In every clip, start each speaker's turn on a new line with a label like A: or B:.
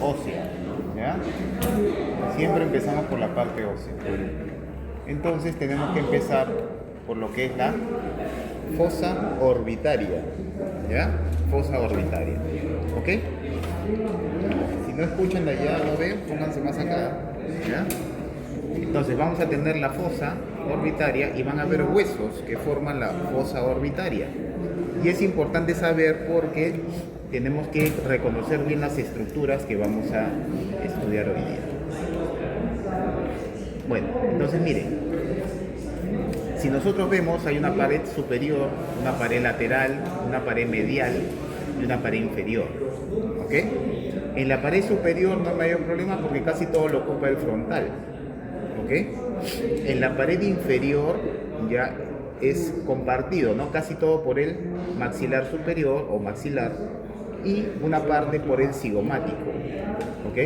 A: ósea, ¿ya? Siempre empezamos por la parte ósea. Entonces tenemos que empezar por lo que es la fosa orbitaria, ¿ya? Fosa orbitaria, ¿ok? Si no escuchan de allá, no ven, pónganse más acá, ¿ya? Entonces vamos a tener la fosa orbitaria y van a haber huesos que forman la fosa orbitaria. Y es importante saber porque tenemos que reconocer bien las estructuras que vamos a estudiar hoy día. Bueno, entonces miren, si nosotros vemos hay una pared superior, una pared lateral, una pared medial y una pared inferior, ¿ok? En la pared superior no hay mayor problema porque casi todo lo ocupa el frontal, ¿ok? En la pared inferior ya es compartido, ¿no? Casi todo por el maxilar superior o maxilar y una parte por el cigomático, ¿ok?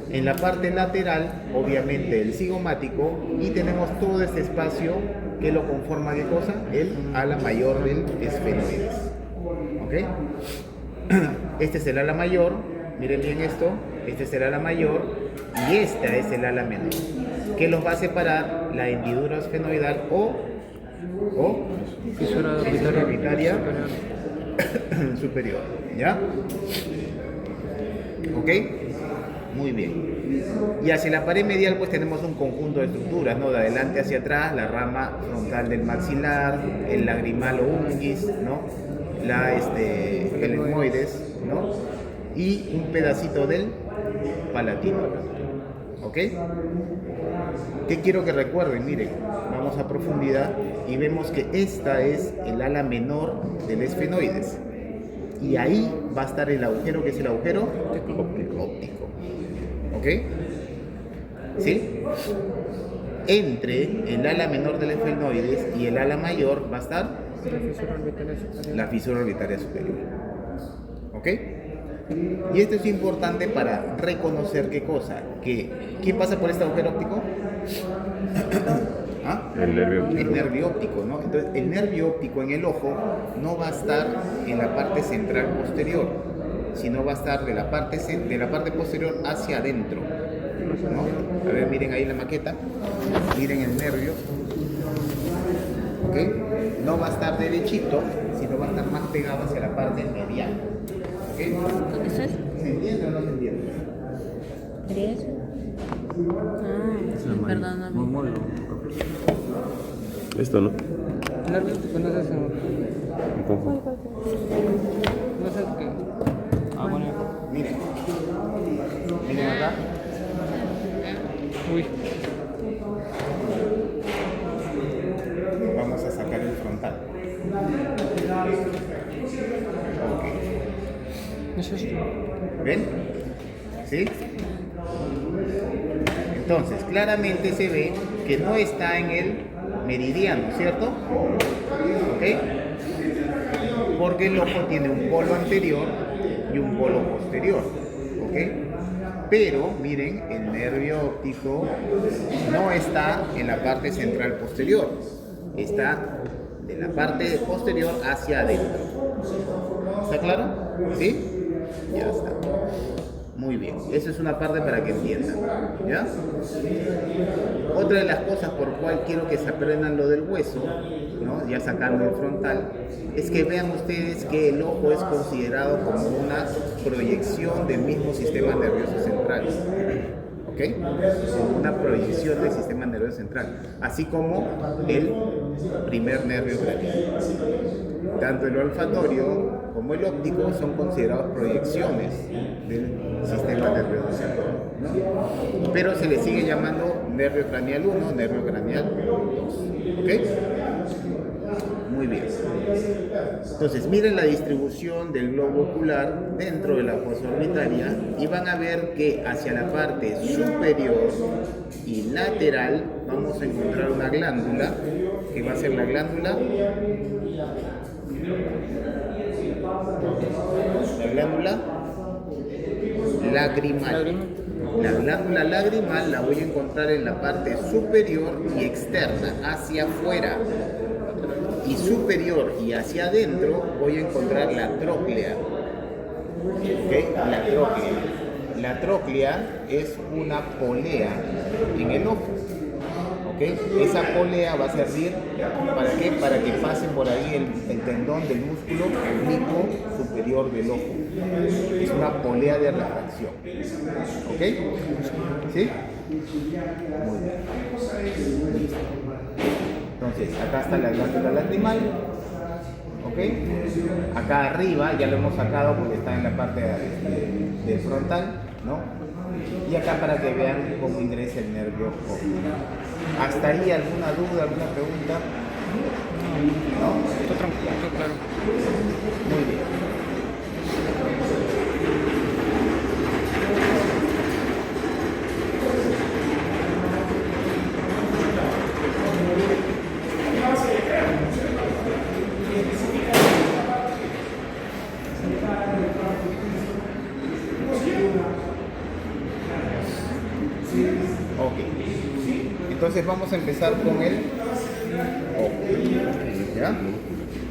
A: En la parte lateral, obviamente el cigomático y tenemos todo este espacio que lo conforma, ¿qué cosa? El ala mayor del esfenoides, ¿ok? Este es el ala mayor, miren bien esto, este es el ala mayor y esta es el ala menor. ¿Qué los va a separar? La hendidura esfenoidal o
B: Fisura
A: orbitaria superior, ¿ya? ¿Ok? Muy bien. Y hacia la pared medial pues tenemos un conjunto de estructuras, ¿no? De adelante hacia atrás, la rama frontal del maxilar, el lagrimal o unguis, ¿no? El etmoides, ¿no? Y un pedacito del palatino, ¿ok? ¿Qué quiero que recuerden? Miren, vamos a profundidad y vemos que esta es el ala menor del esfenoides. Y ahí va a estar el agujero, que es el agujero óptico. ¿Ok? ¿Sí? Entre el ala menor del esfenoides y el ala mayor va a estar la fisura orbitaria superior. ¿Ok? Y esto es importante para reconocer qué cosa. ¿Qué pasa por este agujero óptico? ¿Ah?
C: El nervio óptico.
A: El nervio óptico, ¿no? Entonces, el nervio óptico en el ojo no va a estar en la parte central posterior, sino va a estar de la parte posterior hacia adentro, ¿no? A ver, miren ahí la maqueta, miren el nervio, ¿ok? No va a estar derechito, sino va a estar más pegado hacia la parte medial, ¿ok?
D: ¿Dónde estás?
A: ¿Se entiende o no se entiende?
D: ¿Tres? Ah, perdóname.
C: Esto, ¿no?
B: Nervio óptico no es ese.
C: Me confundo.
B: No sé qué. Ah, bueno.
A: Miren, miren acá.
B: Uy.
A: Vamos a sacar el frontal. Ok.
B: ¿No es esto?
A: ¿Ven? ¿Sí? Entonces, claramente se ve que no está en el meridiano, ¿cierto? ¿Ok? Porque el ojo tiene un polo anterior y un polo posterior, ¿ok? Pero, miren, el nervio óptico no está en la parte central posterior, está de la parte posterior hacia adentro. ¿Está claro? ¿Sí? Ya está. Muy bien, eso es una parte para que entiendan, ¿ya? Otra de las cosas por cual quiero que se aprendan lo del hueso, ¿no? Ya sacando el frontal, es que vean ustedes que el ojo es considerado como una proyección del mismo sistema nervioso central, ¿ok? Como una proyección del sistema nervioso central, así como el primer nervio craneal. Tanto el olfatorio como el óptico son considerados proyecciones del sistema nervioso central, ¿no? Pero se le sigue llamando nervio craneal 1, nervio craneal 2, ¿ok? Muy bien. Entonces, miren la distribución del globo ocular dentro de la fosa orbitaria y van a ver que hacia la parte superior y lateral vamos a encontrar una glándula, que va a ser la glándula lagrimal. La glándula lagrimal la voy a encontrar en la parte superior y externa, hacia afuera. Y superior y hacia adentro voy a encontrar la tróclea. ¿Ok? La tróclea. La tróclea es una polea en el ojo. ¿Ok? Esa polea va a servir ¿para qué? Para que pase por ahí el tendón del músculo oblicuo superior del ojo. Es una polea de refracción. ¿Ok? ¿Sí? Muy bien. Entonces, acá está la glándula lacrimal. ¿Ok? Acá arriba ya lo hemos sacado porque está en la parte de frontal, ¿no? Y acá para que vean cómo ingresa el nervio óptico. ¿Hasta ahí alguna duda, alguna pregunta? ¿No?
B: Está tranquilo, está claro.
A: Muy bien. Ok. Entonces vamos a empezar con el ojo. ¿Ya?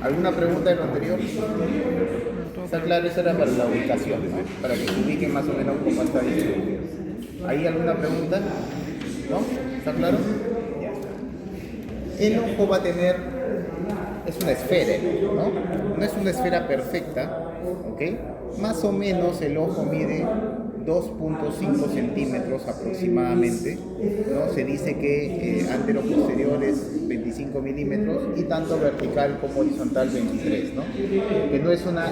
A: ¿Alguna pregunta de lo anterior? Está claro, eso era para la ubicación, ¿no? Para que se ubiquen más o menos cómo está distribuido. ¿Hay alguna pregunta? ¿No? ¿Está claro? Ya está. El ojo va a tener, es una esfera, ¿no? No es una esfera perfecta, ¿ok? Más o menos el ojo mide 2.5 centímetros aproximadamente, ¿no? Se dice que antero-posterior es 25 milímetros y tanto vertical como horizontal 23, ¿no? Que no es una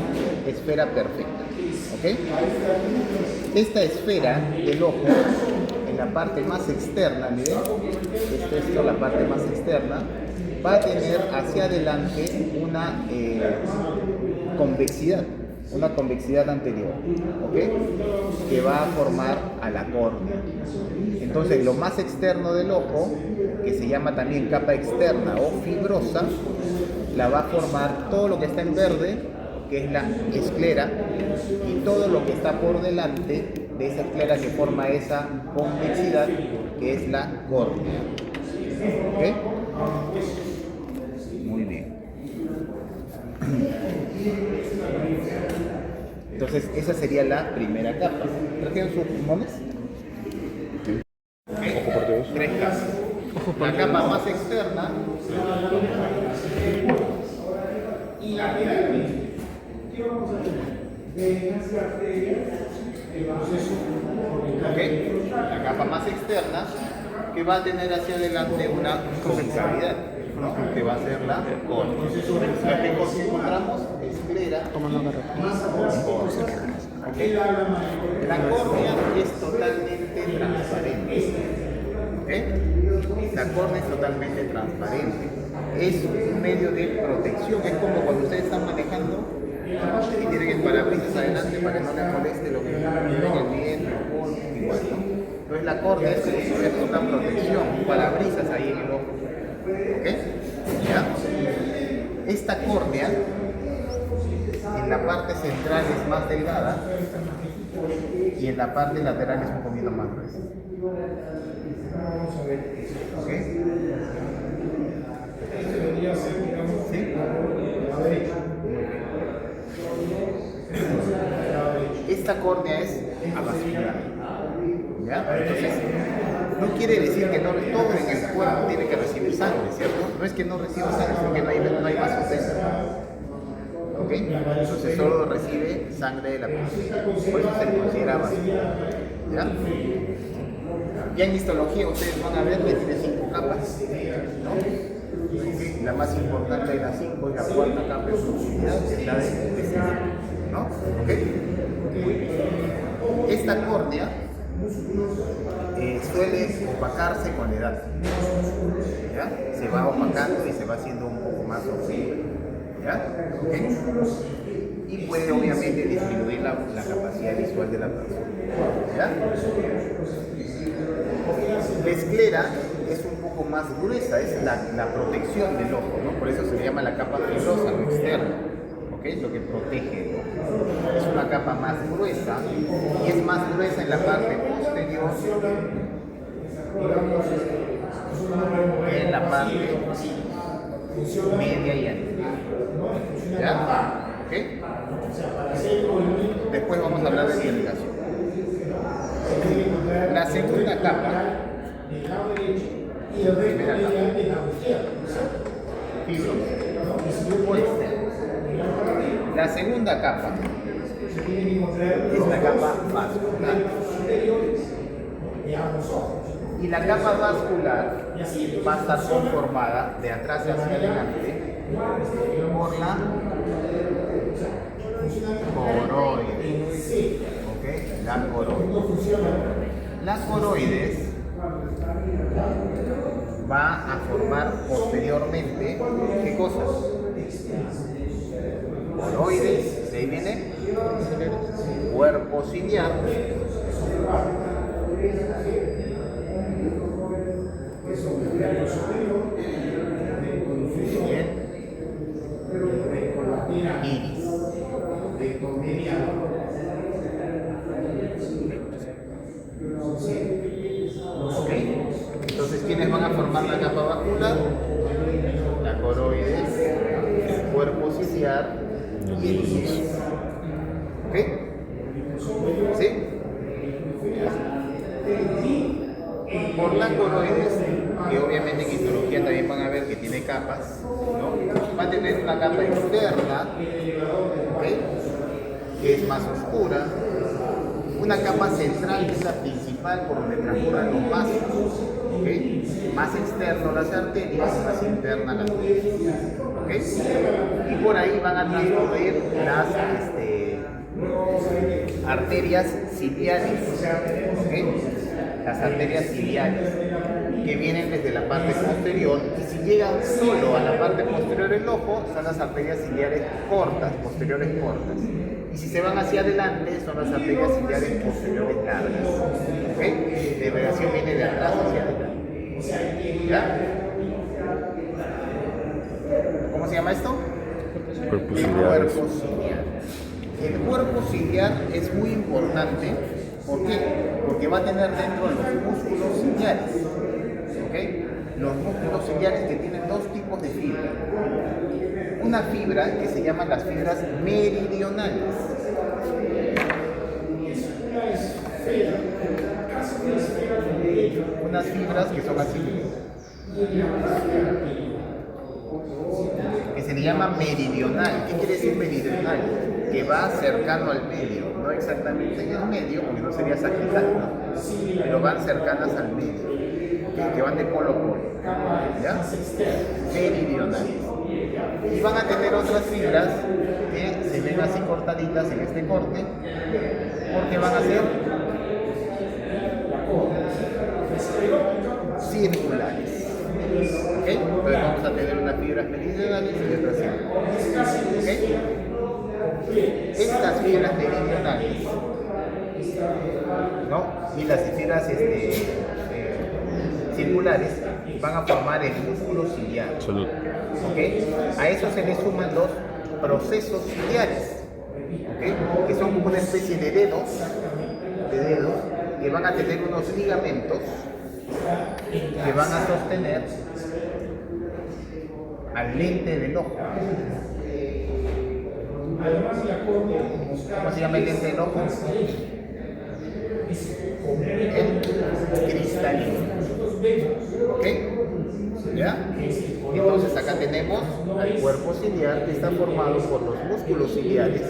A: esfera perfecta, ¿ok? Esta esfera del ojo, en la parte más externa, miren, esto es la parte más externa, va a tener hacia adelante una convexidad anterior, ¿ok? Que va a formar a la córnea. Entonces, lo más externo del ojo, que se llama también capa externa o fibrosa, la va a formar todo lo que está en verde, que es la esclera, y todo lo que está por delante de esa esclera que forma esa convexidad, que es la córnea. ¿Ok? Muy bien. Entonces, esa sería la primera capa. ¿Trajeron sus pulmones? Ojo por Dios. Tres capas. La capa más externa. ¿Ok? La capa más externa que va a tener hacia adelante una concavidad, ¿no? Que va a ser la córnea. La que encontramos esclera y córnea. ¿Ok? La córnea es totalmente transparente. ¿Ok? La córnea es totalmente transparente. Es un medio de protección. Es como cuando ustedes están manejando y tienen el parabrisas adelante para que no les moleste lo que venga el viento, igual, ¿no? Entonces la córnea es como si fuera una protección, un parabrisas ahí en el ojo. ¿Ok? ¿Ya? Esta córnea en la parte central es más delgada y en la parte lateral es un poquito más gruesa. ¿Ok? ¿Sí? Esta córnea es avascular. ¿Ya? Entonces, no quiere decir que no, todo en el cuerpo tiene que recibir sangre, ¿cierto? No es que no reciba sangre, sino que no hay vasocentro. ¿Ok? Entonces solo recibe sangre de la persona. Por eso se le considera vascular. ¿Ya? Ya en histología ustedes van a ver que tiene 5 capas, ¿no? Okay. La más importante de las 5 es la cuarta capa de profundidad, que es la de cemento, ¿no? ¿Ok? Muy bien. Esta córnea suele opacarse con la edad, ¿ya? Se va opacando y se va haciendo un poco más oscura, ¿ya? ¿Ok? Y puede obviamente disminuir la capacidad visual de la persona, ¿ya? La esclera es un poco más gruesa, es la protección del ojo, ¿no? Por eso se le llama la capa fibrosa, lo externo, ¿ok? Lo que protege el ojo. Es una capa más gruesa y es más gruesa en la parte posterior que en la parte media y anterior. ¿Ya? ¿Ok? Después vamos a hablar de irrigación. segunda capa, primera capa, fibroso. La segunda capa es la capa vascular. Y la capa vascular va a estar conformada de atrás hacia adelante por la coroides. ¿Ok? La coroides. La coroides va a formar posteriormente, ¿qué cosas? Coroides, de ahí viene cuerpo ciliar. Bien. Iris. Ok. Entonces, ¿quiénes van a formar la capa vascular? La coroides, el cuerpo ciliar y el iris. ¿Ok? ¿Sí? Por la coroides, que obviamente en histología también van a ver que tiene capas, ¿no? Va a tener una capa externa, ¿ok? Que es más oscura, una capa central que es la principal por donde transcurren los vasos, ¿ok? Más externo las arterias, más interna las venas, ¿ok? Y por ahí van a transcurrir las arterias ciliares, ¿ok? Las arterias ciliares que vienen desde la parte posterior, y si llegan solo a la parte posterior del ojo son las arterias ciliares cortas, posteriores cortas, y si se van hacia adelante son las arterias ciliares posteriores largas. ¿Ok? La irrigación viene de atrás hacia adelante. ¿Ya? ¿Cómo se llama esto?
C: Cuerpo
A: El
C: ciliar.
A: cuerpo ciliar. El cuerpo ciliar es muy importante. ¿Por qué? Porque va a tener dentro los músculos ciliares. ¿Ok? Los músculos ciliares que tienen dos tipos de fibra. Una fibra que se llaman las fibras meridionales. Unas fibras que son así, que se le llama meridional. ¿Qué quiere decir meridional? Que va cercano al medio, no exactamente en el medio, porque no sería sagital, ¿no? Pero van cercanas al medio, que van de polo a polo, ¿ya? Meridionales. Y van a tener otras fibras que se ven así cortaditas en este corte, porque van a ser circulares. ¿Ok? Entonces vamos a tener unas fibras meridionales y otras circulares. ¿Ok? Estas fibras meridionales, ¿no? Y las fibras circulares van a formar el músculo ciliar.
C: Salud.
A: ¿Ok? A eso se le suman los procesos ciliares, ¿ok? Que son como una especie de dedos que van a tener unos ligamentos que van a sostener al lente del ojo. ¿Cómo se llama el lente del ojo? El cristalino. ¿Ok? ¿Ya? Entonces acá tenemos al cuerpo ciliar que está formado por los músculos ciliares,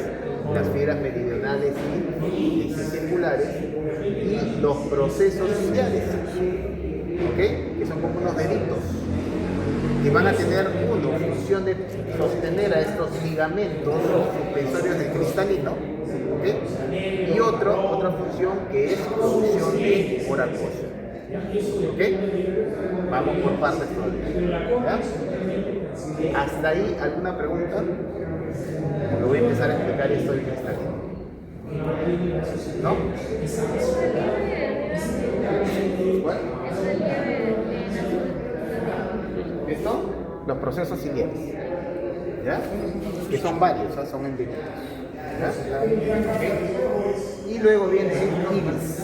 A: las fibras meridionales y circulares, y los procesos ciliares, ¿ok? Que son como unos deditos que van a tener una función de sostener a estos ligamentos suspensorios del cristalino, ¿ok? Y otra función que es función de hora acuosa. ¿Ok? Vamos por partes todavía. ¿Ya? ¿Hasta ahí alguna pregunta? Porque voy a empezar a explicar esto del cristalino. ¿No? ¿Cuál? ¿Listo? Los procesos ciliares. ¿Ya? Que son varios, ¿sabes? Son endémicos. ¿Ya? ¿Ok? Y luego viene el iris.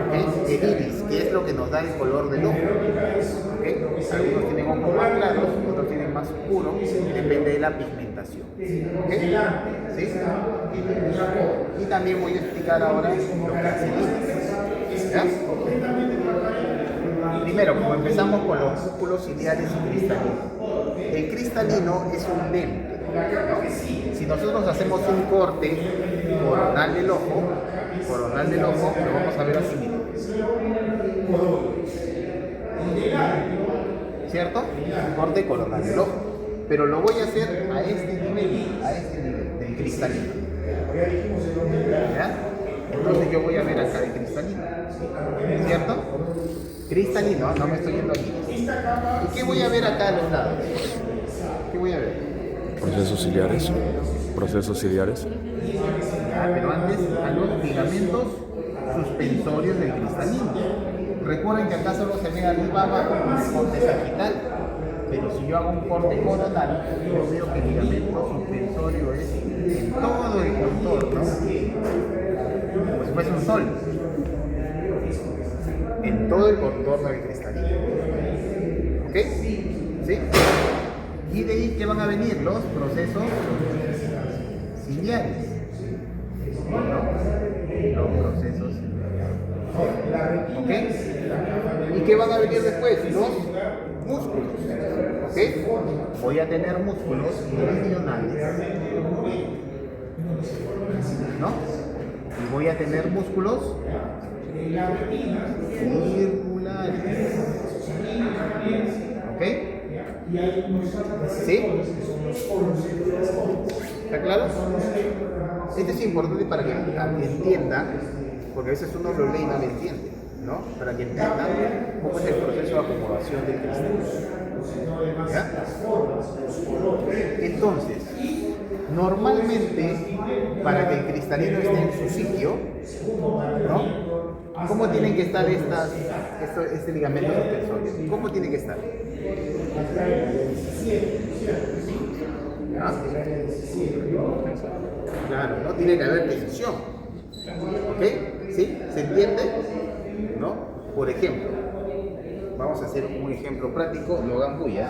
A: ¿Ok? El iris, que es lo que nos da el color del ojo. ¿Ok? Algunos tienen ojos más claros, otros tienen más oscuros, depende de la pigmentación. ¿Ok? ¿Sí? Y también voy a explicar ahora lo que hace el iris. ¿Ya? Primero, como empezamos con los músculos ciliares y cristalinos. El cristalino es un lente, ¿no? Si nosotros hacemos un corte coronal del ojo, lo vamos a ver así mismo. ¿Cierto? Corte coronal del ojo. Pero lo voy a hacer a este nivel del cristalino. ¿Ya? Entonces yo voy a ver acá el cristalino. ¿Cierto? Cristalino, no me estoy yendo aquí. ¿Y qué voy a ver acá a los lados? ¿Qué voy a ver?
C: Procesos ciliares. Procesos ciliares.
A: Ya, pero antes a los ligamentos suspensorios del cristalino. Recuerden que acá solo se ve arriba abajo con el corte sagital. Pero si yo hago un corte coronal, yo veo que el ligamento suspensorio es en todo el contorno, como si fuese un sol, en todo el contorno del cristalino. ¿Ok? ¿Sí? Y de ahí que van a venir los procesos ciliares. ¿No? Los procesos ciliares. ¿Ok? ¿Y qué van a venir después? Los músculos. ¿Ok? Voy a tener músculos meridionales, ¿no? Y voy a tener músculos circulares. ¿Ok? ¿Sí? ¿Está claro? Esto es importante para que entienda, porque a veces uno lo lee y no lo entiende, ¿no? Para que entienda cómo es el proceso de acomodación del cristal. ¿Ya? Entonces, normalmente, para que el cristalino esté en su sitio, ¿no? ¿Cómo tienen que estar este ligamento suspensorio? ¿Cómo tiene que estar? ¿Ah? Claro, ¿no? Tiene que haber tensión. ¿Ok? ¿Sí? ¿Se entiende? ¿No? Por ejemplo, vamos a hacer un ejemplo práctico, no hagan bulla.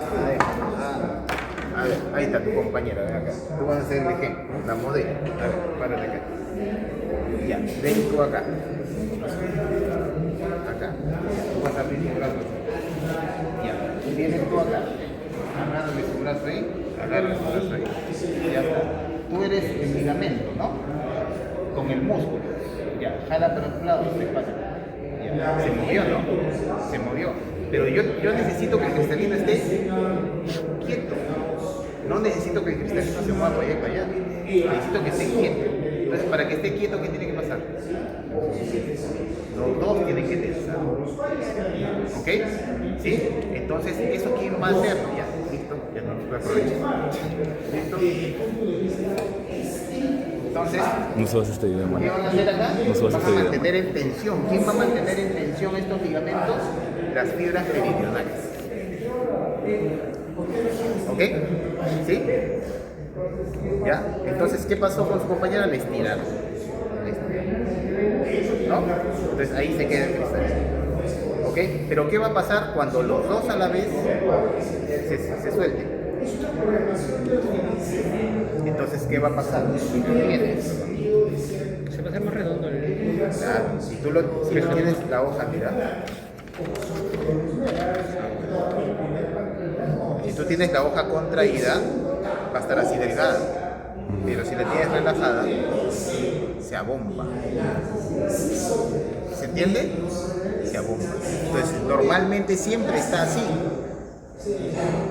A: A ver, ahí está tu compañera, ven acá. Tú vas a hacer el ejemplo, la modelo. A ver, párate acá. Ya, ven tú acá. Acá. Tú vas a abrir tu brazo. Ya, vienes tú acá. Agárrale tu brazo ahí. Agárrale tu brazo ahí. Ya está. Tú eres el ligamento, ¿no? Con el músculo. Ya, jala para otro lado, se pasa. Ya, se movió, ¿no? Se movió. Pero yo necesito que el cristalino esté quieto. No necesito que el cristalino se mueva para allá y para allá. Necesito que esté quieto. Entonces, para que esté quieto, ¿qué tiene que pasar? Los dos tienen que tensar. ¿Ok? ¿Sí? Entonces, ¿eso quién va a hacer? Ya, listo. Ya no lo aprovecho. ¿Listo? Entonces,
C: No subas este video,
A: ¿qué
C: man.
A: van a hacer acá?
C: No subas
A: Van a
C: este video.
A: mantener en tensión. ¿Quién va a mantener en tensión estos ligamentos? Las fibras meridionales. ¿Ok? ¿Sí? ¿Ya? Entonces, ¿qué pasó con su compañera? La estiraron. ¿No? Entonces ahí se queda el cristalino. ¿Ok? Pero ¿qué va a pasar cuando los dos a la vez se suelten? Entonces, ¿qué va a pasar? Si tú tienes,
B: Se va a hacer más redondo el...
A: claro, si tú tienes la hoja, mira. Si tú tienes la hoja contraída, va a estar así delgada. Pero si la tienes relajada, se abomba. ¿Se entiende? Se abomba. Entonces, normalmente siempre está así.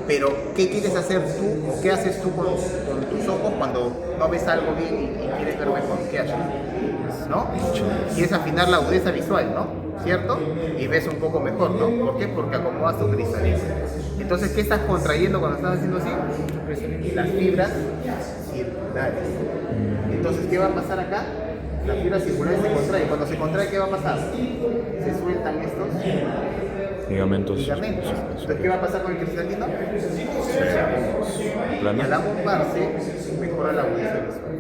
A: Pero, ¿qué quieres hacer tú o qué haces tú con tus ojos cuando no ves algo bien y quieres ver mejor? ¿Qué haces? ¿No? Quieres afinar la agudeza visual, ¿no? ¿Cierto? Y ves un poco mejor, ¿no? ¿Por qué? Porque acomodas tu cristalino. Entonces, ¿qué estás contrayendo cuando estás haciendo así? Las fibras circulares. Entonces, ¿qué va a pasar acá? Las fibras circulares se contraen. Cuando se contrae, ¿qué va a pasar? Se sueltan estos
C: Ligamentos.
A: ligamentos. Entonces, ¿qué va a pasar con el cristalino? Y
C: Plano.
A: al abombarse, mejora la agudeza visual.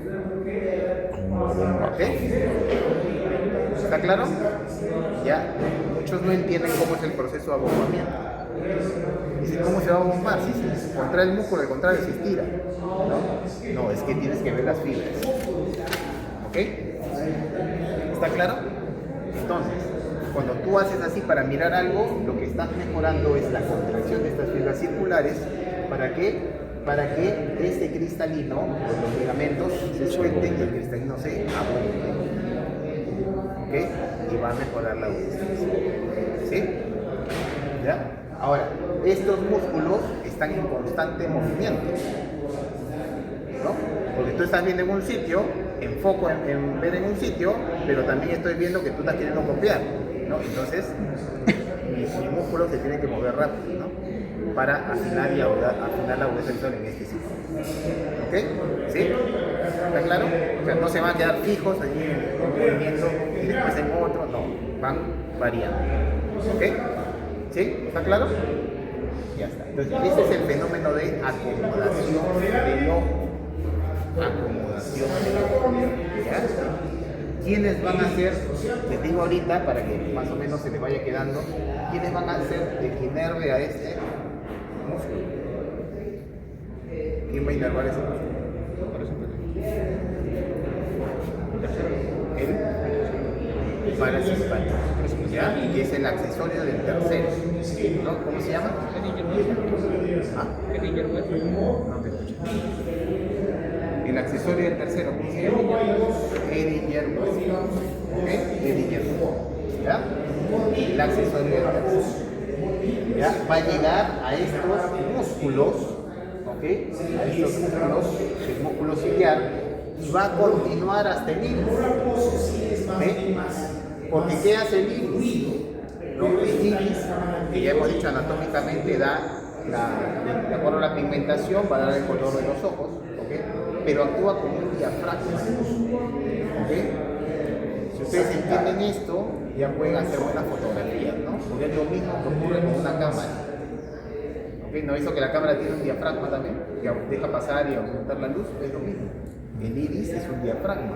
A: ¿Ok? ¿Está claro? Ya, muchos no entienden cómo es el proceso de abombamiento. Dicen, ¿cómo se va a abombar? Si se contrae el músculo, al contrario, se estira. No, es que tienes que ver las fibras. ¿Ok? ¿Está claro? Entonces, cuando tú haces así para mirar algo, lo que estás mejorando es la contracción de estas fibras circulares. ¿Para qué? Para que este cristalino, los ligamentos se suelten y el cristalino se abunde. ¿Ok? Y va a mejorar la audición. ¿Sí? ¿Ya? Ahora, estos músculos están en constante movimiento, ¿no? Porque tú estás viendo en un sitio, enfoco en ver en un sitio, pero también estoy viendo que tú estás queriendo copiar, ¿no? Entonces, mis músculos se tienen que mover rápido, ¿no? Para afinar la agudeza visual en este sitio. ¿Ok? ¿Sí? ¿Está claro? O sea, no se van a quedar fijos allí en un movimiento y después en otro, no, van variando. ¿Ok? ¿Sí? ¿Está claro? Ya está. Entonces, ese es el fenómeno de acomodación del ojo. Acomodación del ojo. ¿Ya? ¿Quiénes van a ser, les digo ahorita para que más o menos se les vaya quedando, quiénes van a ser el que inerve a este músculo? ¿Quién va a inervar ese músculo? El parasimpático, ¿ya? Y es el accesorio del tercero, ¿no? ¿Cómo se llama? ¿Ah? No te escucho. El accesorio del tercero, ¿cómo se llama? Eriger West. ¿Ok? Eriger West. ¿Ya? El accesorio del tercero. ¿Ya? Va a llegar a estos músculos, ¿ok? A estos músculos, el músculo ciliar, y va a continuar hasta el iris. ¿Ok? Porque ¿qué hace el iris? ¿No? El iris, que ya hemos dicho anatómicamente, da de acuerdo a la pigmentación, va a dar el color de los ojos, ¿ok? Pero actúa como un diafragma, ¿ok? Si ustedes entienden esto, ya pueden hacer buenas fotografías, ¿no? Porque es lo mismo que ocurre con una cámara. ¿Ok? ¿No hizo que la cámara tiene un diafragma también? Que deja pasar y aumentar la luz, es lo mismo. El iris es un diafragma.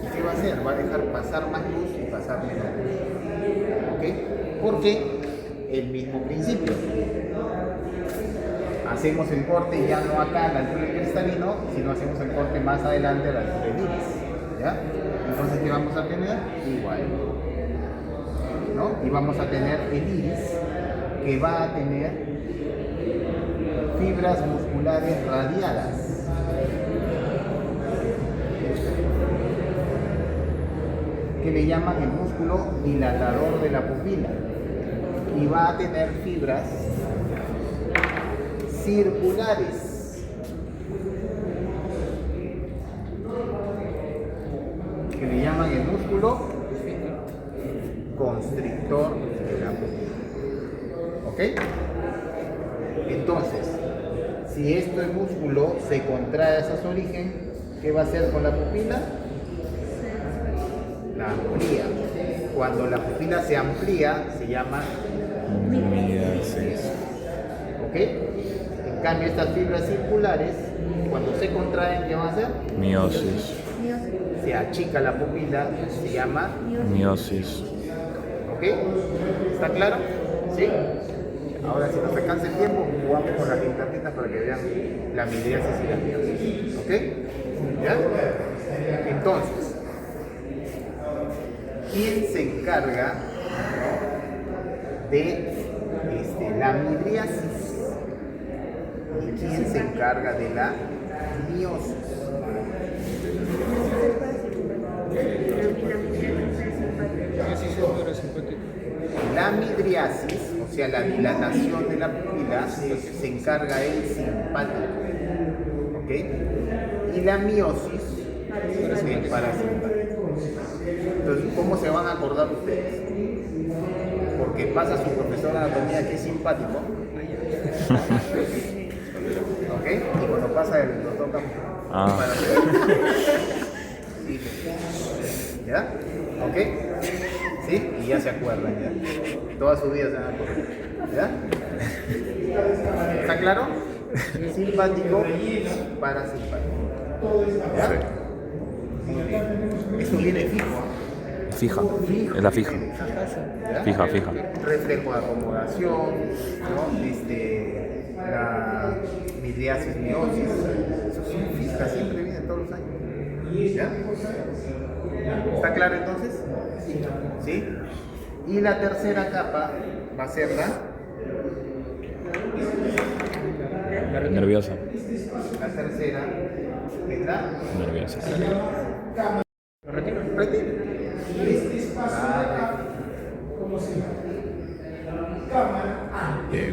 A: ¿Y qué va a hacer? Va a dejar pasar más luz y pasar menos luz. ¿Ok? Porque el mismo principio. Hacemos el corte ya no acá a la altura del cristalino, sino hacemos el corte más adelante a la altura del iris. ¿Ya? Entonces, ¿qué vamos a tener? Igual. ¿No? Y vamos a tener el iris que va a tener fibras musculares radiadas. Que le llaman el músculo dilatador de la pupila. Y va a tener fibras circulares que le llaman el músculo constrictor de la pupila. ¿Ok? Entonces, si este músculo se contrae hacia su origen, ¿qué va a hacer con la pupila? La amplía. Cuando la pupila se amplía, se llama miosis. ¿Ok? En cambio, estas fibras circulares, cuando se contraen, ¿qué van a hacer?
C: Miosis.
A: Se achica la pupila, se llama
C: Miosis.
A: ¿ok? ¿Está claro? ¿Sí? Ahora, si nos alcanza el tiempo, jugamos con las linternitas para que vean la midriasis y la miosis. ¿Ok? ¿Ya? Entonces, ¿quién se encarga de la midriasis? ¿Y quién se encarga de la miosis? La midriasis, o sea, la dilatación de la pupila, se encarga el simpático, ¿ok? Y la miosis es el parasimpático. Entonces, ¿cómo se van a acordar ustedes? Porque pasa su profesor de anatomía que es simpático, ¿ok? Y cuando pasa el doctor Campo, ¿ya? ¿Ok? ¿Sí? Y ya se acuerdan, ya. Toda su vida se van a acordar. ¿Ya? ¿Está claro? Simpático, parasimpático. ¿Ya? Muy bien. Eso viene fijo.
C: Fija. Es la fija.
A: ¿Ya?
C: Fija, fija.
A: Reflejo de acomodación, ¿no? La midriasis, miosis. Eso son fijas, siempre vienen todos los años. ¿Ya? ¿Está claro entonces? ¿Sí? Y la tercera capa va a ser
C: Nerviosa.
A: la tercera es la
C: Nerviosa.
A: retina.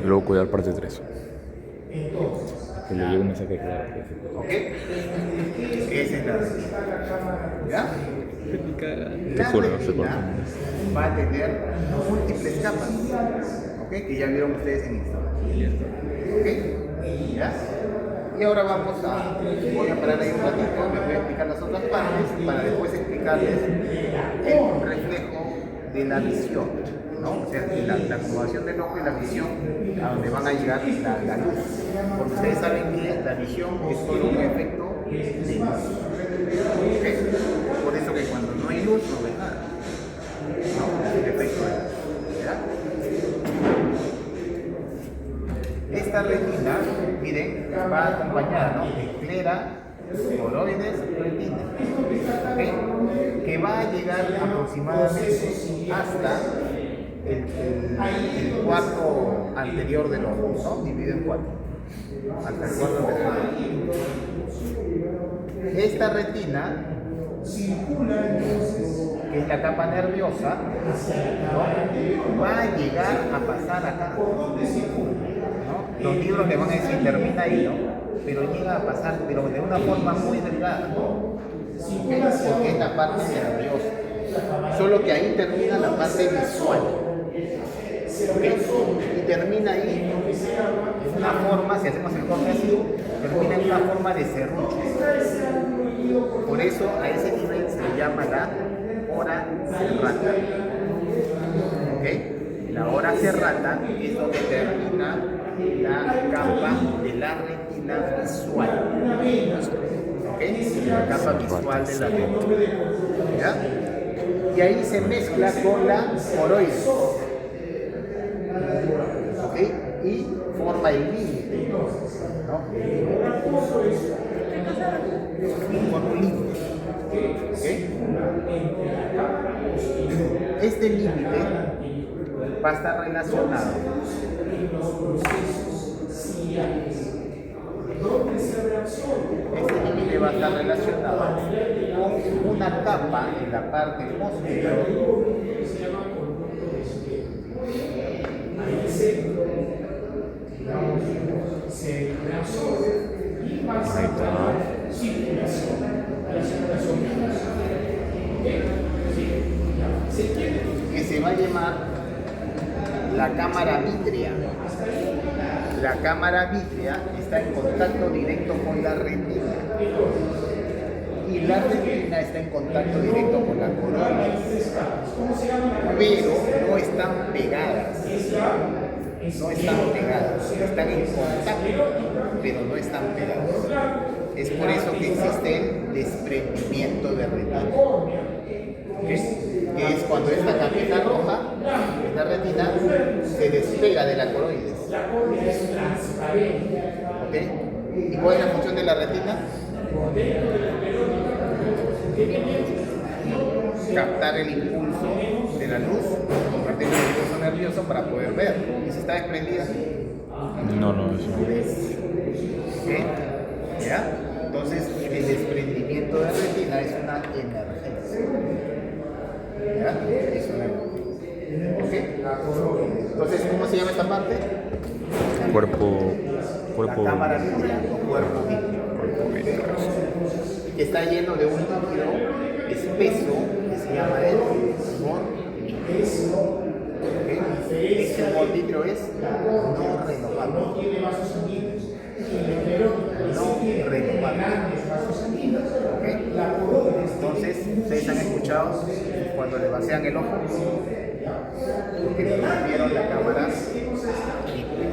C: Globo Cuidar parte 3. Que le llegue un mensaje claro.
A: ¿Ok? Esa es la retina. ¿Ya?
C: Te juro, no sé por
A: retina va a tener múltiples capas. ¿Ok? Que ya vieron ustedes en Instagram. ¿Ok? ¿Ya? Y ahora voy a parar ahí un ratito, les voy a explicar las otras partes para después explicarles el reflejo de la visión, ¿no? O sea, la acomodación del ojo y la visión a donde van a llegar la luz. Porque ustedes saben que la visión es solo un efecto de luz. ¿Ok? Por eso que cuando no hay luz no ves nada. No, es el efecto de luz. ¿Ya? Esta retina, miren, va acompañada, ¿no? De esclera, coroides, retina, ¿ok? Que va a llegar aproximadamente hasta el cuarto anterior del ojo, ¿no? Dividido en cuatro. Hasta el cuarto anterior del ojo. Esta retina, que es la capa nerviosa, ¿no? Va a llegar a pasar acá. Los libros le van a decir termina ahí, ¿no? Pero llega a pasar, pero de una forma muy delgada, porque es la parte nerviosa. Solo que ahí termina la parte visual. Y termina ahí en una forma, si hacemos el corte así, termina en una forma de serrucho. Por eso a ese nivel se le llama la hora serrata. ¿Ok? La hora serrata es donde termina la capa de la retina visual. ¿Ok? La capa visual de la retina. ¿Ya? Y ahí se mezcla con la coroides. ¿Ok? Y forma el límite. ¿No? Forma un límite. ¿Ok? Este límite va a estar relacionado va a estar relacionado con una capa en la parte posterior que se va a llamar la cámara vítrea. La cámara vítrea está en contacto directo con la retina y la retina está en contacto directo con la coroides, pero no están pegadas. No están pegadas, están en contacto, pero no están pegadas. Es por eso que existe el desprendimiento de retina. Que es cuando esta capita roja, esta retina, se despega de la coroides. ¿Ok? ¿Y cuál es la función de la retina? Captar el impulso de la luz, compartir el impulso nervioso para poder ver. ¿Y si está desprendida?
C: No, eso.
A: ¿Ok? ¿Ya? Entonces, el desprendimiento de retina es una emergencia. ¿Ya? Es una emergencia. ¿Ok? Entonces, ¿cómo se llama esta parte?
C: Cuerpo.
A: La cámara vítrea o cuerpo vítreo. Que está lleno de un líquido espeso que se llama el humor vítreo. ¿Okay? Este humor vítreo es no renovable. No renovable. ¿Okay? Entonces, ustedes han escuchado cuando le vacían el ojo que le rompieron la cámara vítrea.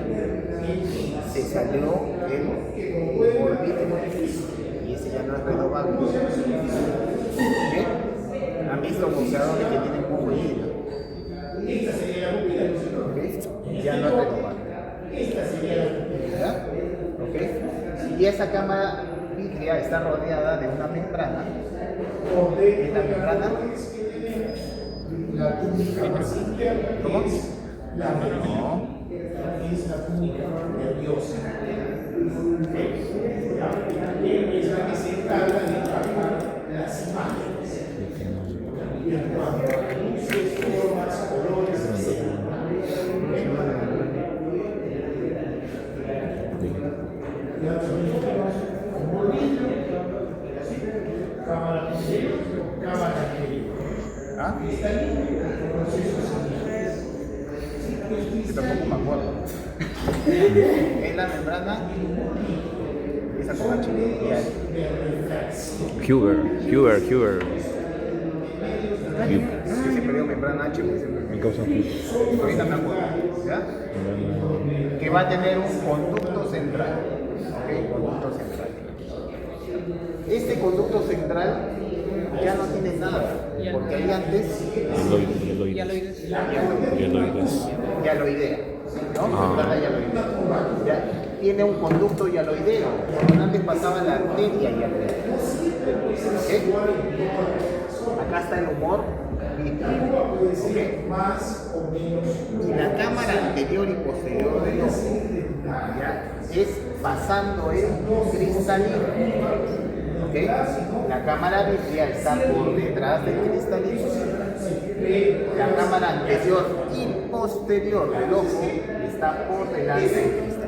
A: Se salió el humor vítreo y ese ya no es renovable. ¿Okay? ¿Han visto boxeadores que tienen poco hilo? ¿Okay? Ya no es renovable. ¿Ya? ¿Okay? Y esa cámara vítrea está rodeada de una membrana. ¿Es la membrana? ¿Cómo? No. ¿Ah? Yo tampoco me acuerdo. Es la membrana. Esa con H.
C: Huber.
A: Yo siempre digo membrana H porque siempre
C: Mi causa
A: ahorita me acuerdo. ¿Ya? Que va a tener un conducto central. ¿Ok? Conducto central. Este conducto central ya no tiene nada, porque ahí antes
C: Hieloides.
A: hialoidea, ¿no?
C: Ah.
A: Membrana hialoidea. Ya tiene un conducto hialoideo, por donde antes pasaba la arteria hialoidea. ¿Ok? Acá está el humor. ¿Ok? Y la cámara anterior y posterior del ojo, ¿ya? Es pasando el cristalino. ¿Okay? La cámara vitreal está por detrás del cristalino. La cámara anterior y posterior del ojo está por delante del cristalino.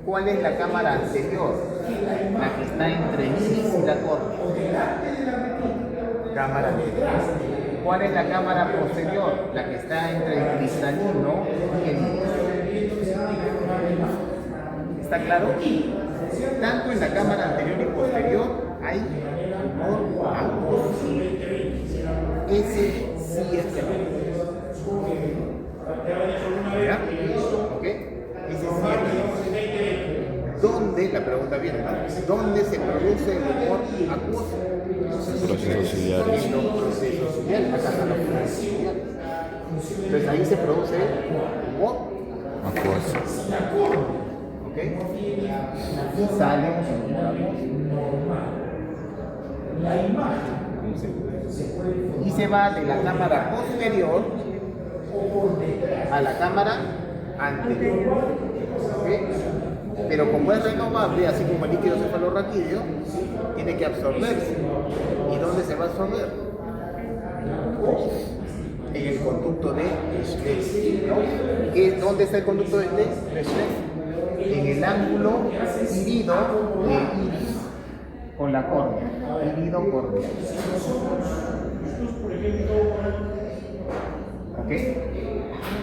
A: ¿Cuál es la cámara anterior? La que está entre el iris y la córnea. Cámara anterior. ¿Cuál es la cámara posterior? La que está entre el cristalino y el iris. ¿Está claro? Tanto en la cámara anterior y posterior hay humor acuoso. Ese sí es el ¿ya? ¿Ok? Ese sí es. ¿Dónde? La pregunta viene, ¿no? ¿Dónde se produce el humor acuoso?
C: Procesos ciliares.
A: En los procesos ciliares. Acá están los procesos ciliares. Entonces ahí se produce humor
C: Acuoso.
A: ¿ok? Y sale un humor acuoso. Y se va de la cámara posterior a la cámara anterior. ¿Ok? Pero como es renovable, así como el líquido cefalorraquídeo, tiene que absorberse. ¿Y dónde se va a absorber? En el conducto de Schleck, ¿no? ¿Dónde está el conducto de Schleck? En el ángulo irido de iris con la córnea. Irido córnea. ¿Ok?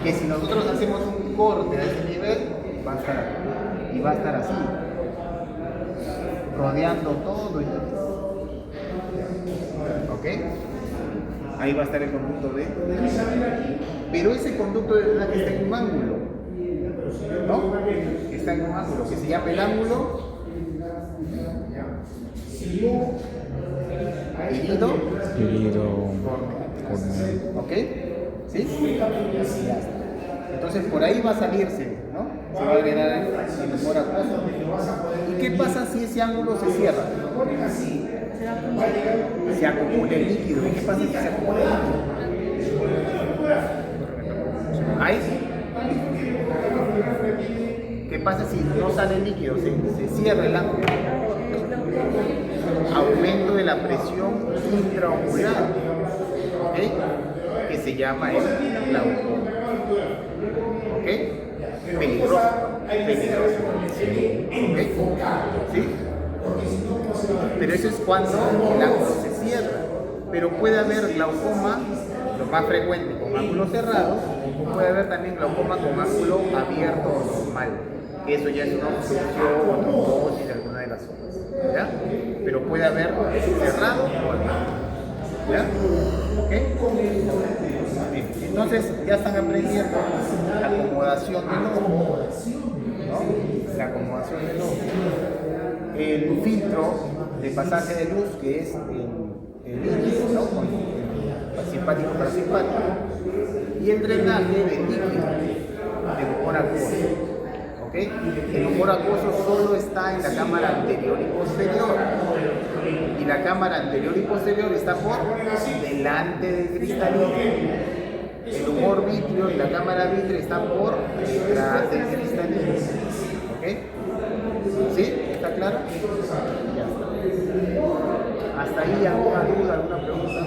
A: Que si nosotros hacemos un corte a ese nivel, va a estar aquí. Y va a estar así. Rodeando todo el iris. ¿Ok? Ahí va a estar el conducto de. Pero ese conducto de verdad que está en un ángulo, ¿no? Está en un ángulo que se llama el ángulo irido córnea. ¿Ok? ¿Sí? Ya está. Entonces por ahí va a salirse, ¿no? Se va a agregar el humor acuoso. ¿Y qué pasa si ese ángulo se cierra? Se acumula el líquido. ¿Y qué pasa si se acumula el líquido? Ahí. ¿Qué pasa si no sale el líquido? Se cierra el ángulo. Aumento de la presión intraocular, ¿ok? Que se llama el glaucoma. ¿Ok? Peligroso. ¿Ok? ¿Sí? Pero eso es cuando el ángulo se cierra. Pero puede haber glaucoma, lo más frecuente, con ángulo cerrado, o puede haber también glaucoma con ángulo abierto o normal. Que eso ya es una obstrucción o trombosis de alguna de las zonas. ¿Ya? Pero puede haber cerrado o abierto. ¿Ya? ¿Ok? Bien. Entonces ya están aprendiendo la acomodación del ojo, ¿no? La acomodación del ojo. El filtro de pasaje de luz, que es el iris, ¿no? Simpático parasimpático, y el drenaje del líquido de humor acuoso. ¿ok? El humor acuoso solo está en la cámara anterior y posterior. Y la cámara anterior y posterior está por delante del cristalino. El humor vítreo y la cámara vitrea están por detrás del cristalino. ¿Ok? ¿Sí? ¿Está claro? Ya está. ¿Hasta ahí alguna duda, alguna pregunta?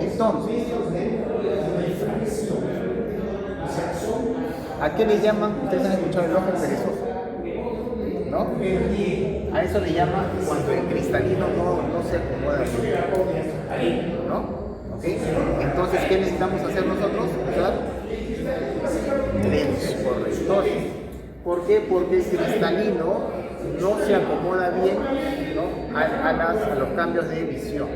A: Entonces, ¿a qué le llaman? Ustedes han escuchado el ojo perezoso, ¿no? A eso le llaman cuando el cristalino no se acomoda bien, ¿no? ¿Ok? Entonces, ¿qué necesitamos hacer nosotros? Usar lentes correctores. ¿Por qué? Porque el cristalino no se acomoda bien, ¿no? a los cambios de visión.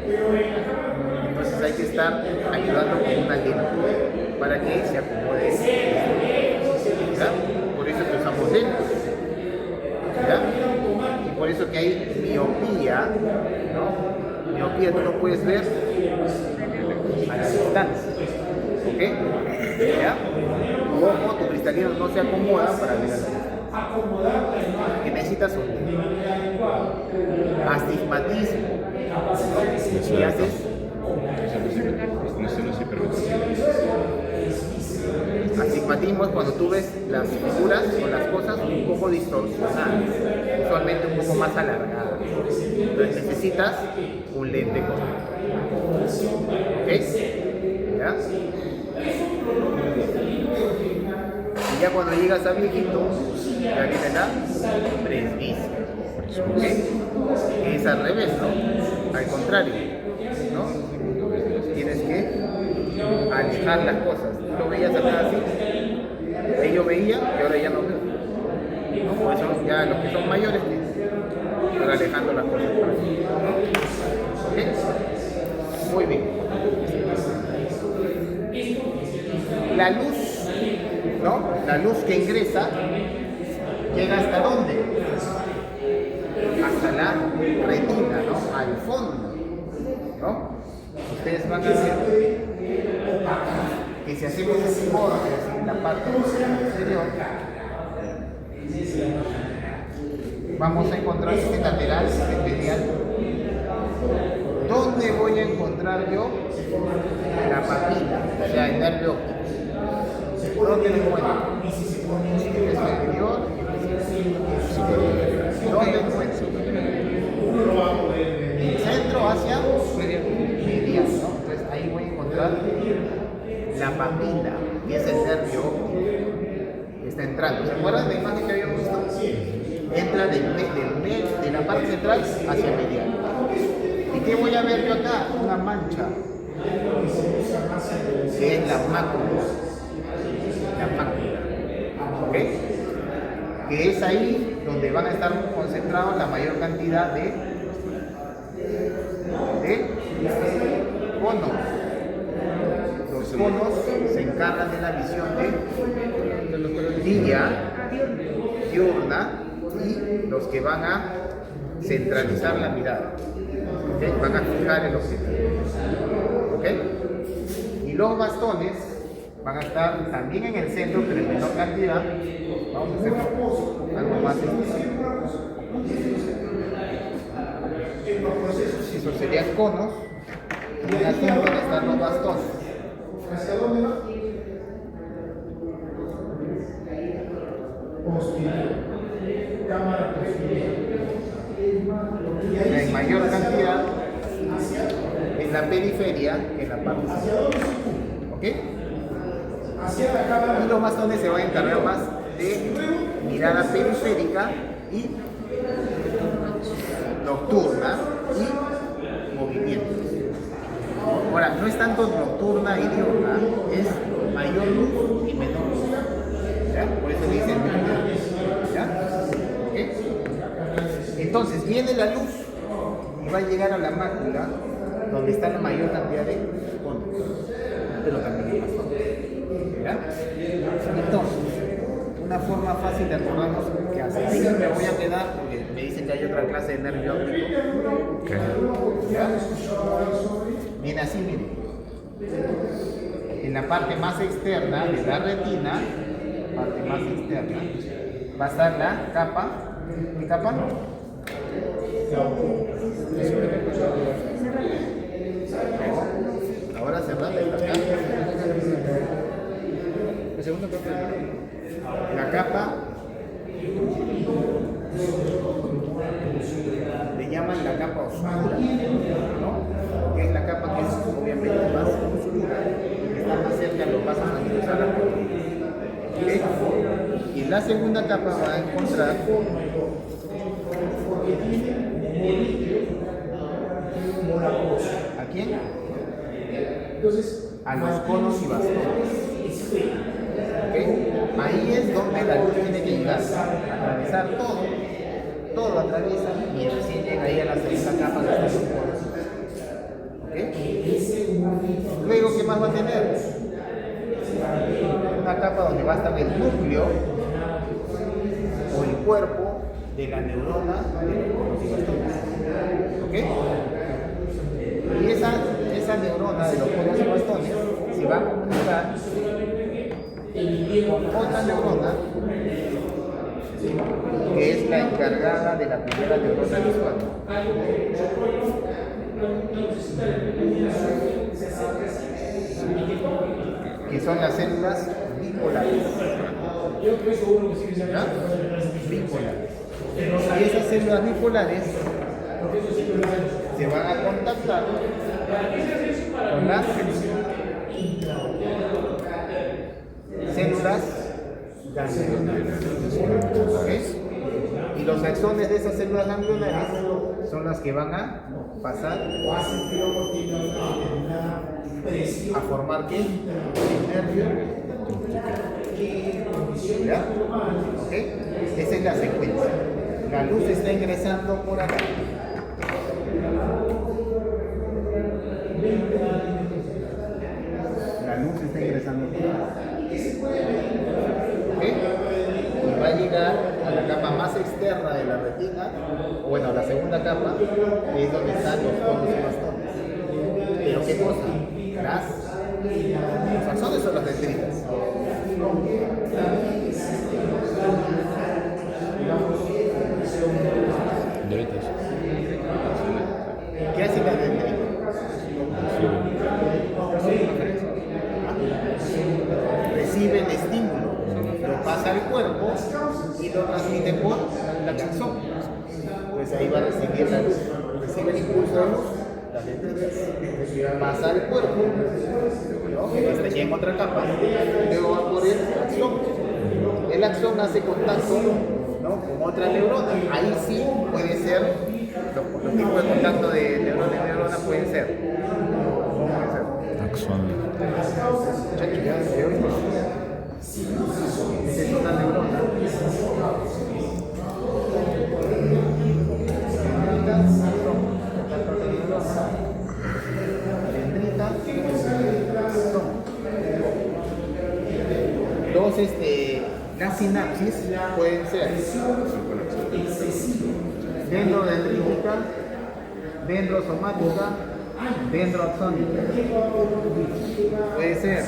A: Entonces hay que estar ayudando con una lente para que se acomode. ¿Ya? Por eso que usamos lentes. ¿Ya? Y por eso que hay miopía, ¿no? Miopía, tú no puedes ver a la distancia. ¿Ok? ¿Ya? Tu ojo, tu cristalino no se acomoda para ver a la distancia. Que necesitas un lente. Astigmatismo. ¿Qué haces? Astigmatismo es cuando tú ves las figuras o las cosas un poco distorsionadas, usualmente un poco más alargadas. Entonces necesitas un lente correcto. ¿Ok? ¿Ya? Y ya cuando llegas a viejito, ya viene la presbicia. ¿Ok? Es al revés, ¿no? Al contrario, ¿no? Tienes que alejar las cosas. Tú lo veías acá así, ahí yo veía y ahora ya no veo. ¿No? Por eso ya los que son mayores están alejando las cosas. ¿No? ¿Ok? Muy bien. La luz, ¿no? La luz que ingresa llega hasta dónde? Hasta la retina, ¿no? Al fondo, ¿no? Ustedes van a ver que si hacemos ese corte en la parte posterior, vamos a encontrar este lateral, este medial. ¿Dónde voy a encontrar yo la papila? O sea, el nervio óptico. ¿Dónde lo encuentro? Este es superior. ¿Dónde lo encuentro? Del centro hacia medial, ¿no? Entonces ahí voy a encontrar la papila, que es el nervio óptico que está entrando. ¿Se acuerdan de la imagen que habíamos visto? Entra de la parte central hacia medial. ¿Y qué voy a ver yo acá? Una mancha, que es la mácula. La mácula. ¿Ok? Que es ahí donde van a estar concentrados la mayor cantidad de conos. Los conos se encargan de la visión de día, diurna, y los que van a centralizar la mirada. ¿Okay? Van a fijar el objetivo. ¿Ok? Y los bastones van a estar también en el centro, pero en menor cantidad. Vamos a hacer algo más específico. Esos serían conos, y aquí van a estar los bastones. ¿Hacia dónde va? Posterior. Cámara posterior. En mayor cantidad en la periferia, en la parte central. ¿Ok? Y los bastones se van a encargar más de mirada periférica y nocturna y movimientos. Ahora, no es tanto nocturna y diurna, es mayor luz y menor luz. ¿Ya? Por eso dicen ¿ya? ¿Ok? Entonces viene la luz y va a llegar a la mácula, donde está la mayor cantidad de conos, pero también hay bastones. ¿Ya? Entonces, una forma fácil de acordarnos que hasta ahí me voy a quedar, porque me dicen que hay otra clase de nervio óptico. ¿Ya? Viene así, miren. ¿Ok? en la parte más externa de la retina, va a estar la capa. ¿Qué capa? Ahora cerrada esta capa.
B: La segunda capa.
A: La capa le llaman la capa oscura, ¿no? Que es la capa que es obviamente más oscura, que está más cerca a los vasos sanguíneos a la proteína. ¿Ok? Y en la segunda capa va a encontrar ¿a quién? A los conos y bastones. ¿Ok? Ahí es donde la luz tiene que llegar, atravesar todo lo atraviesa y recién llega ahí a la segunda capa que está en los conos. ¿Ok? Luego, ¿qué más va a tener? Una capa donde va a estar el núcleo o el cuerpo de la neurona de los conos y bastones. ¿Ok? Y esa neurona de los conos y bastones se va a comunicar con otra neurona que es la encargada de la primera neurona visual, que son las células bipolares. ¿Ya? Bipolares. Y esas células bipolares se van a contactar con las células ganglionares. ¿Ok? Y los axones de esas células ganglionares son las que van a pasar a formar ¿qué? El nervio. ¿Ya? ¿Ok? Esa es la secuencia. La luz está ingresando por acá. La luz está ingresando por acá. ¿Ok? Y va a llegar a la capa más externa de la retina, o bueno, la segunda capa, que es donde están los conos y bastones. Pero ¿qué cosa? Los axones son las dendritas.
C: Doritos.
A: ¿Qué hace la dendrita? Recibe el estímulo, lo pasa al cuerpo y lo transmite por la axón. Pues ahí va a recibir la luz, recibe el impulso de luz, las dendritas, pasa al cuerpo, ¿no? Hasta llega en otra capa, luego va por el axón. El axón hace contacto, ¿no?, con otra neurona. Ahí sí puede ser, los tipos de contacto de neurona y neurona pueden ser. ¿Cómo pueden ser?
C: Axón.
A: Muchachos, ya se oye. Esa es una neurona. Dendrita, dos, las sinapsis pueden ser dendrodendrítica, dendrosomática, dendroaxónica. Puede ser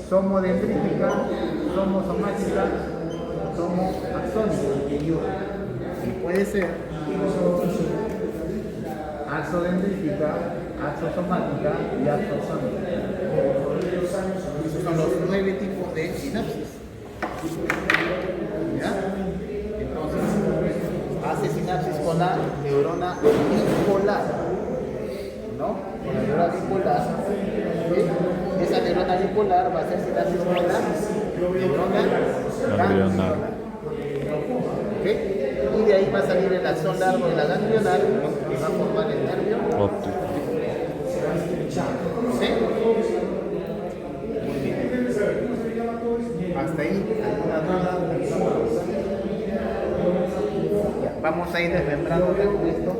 A: somodendrítica, somosomática, somoaxónica. Y puede ser axodendrítica, axosomática y axoxónica. Esos son los 9 tipos de sinapsis. ¿Ya? Entonces, hace sinapsis con la neurona bipolar, ¿no? Con la neurona bipolar. ¿Sí? Esa neurona bipolar va a hacer sinapsis con la neurona ganglionar. ¿Ok? Y de ahí va a salir el axón largo de la ganglionar, que va a formar el nervio
C: Óptico.
A: ¿Sí? Muy bien. Hasta ahí, ¿alguna duda? Ya, vamos a ir desmembrando esto.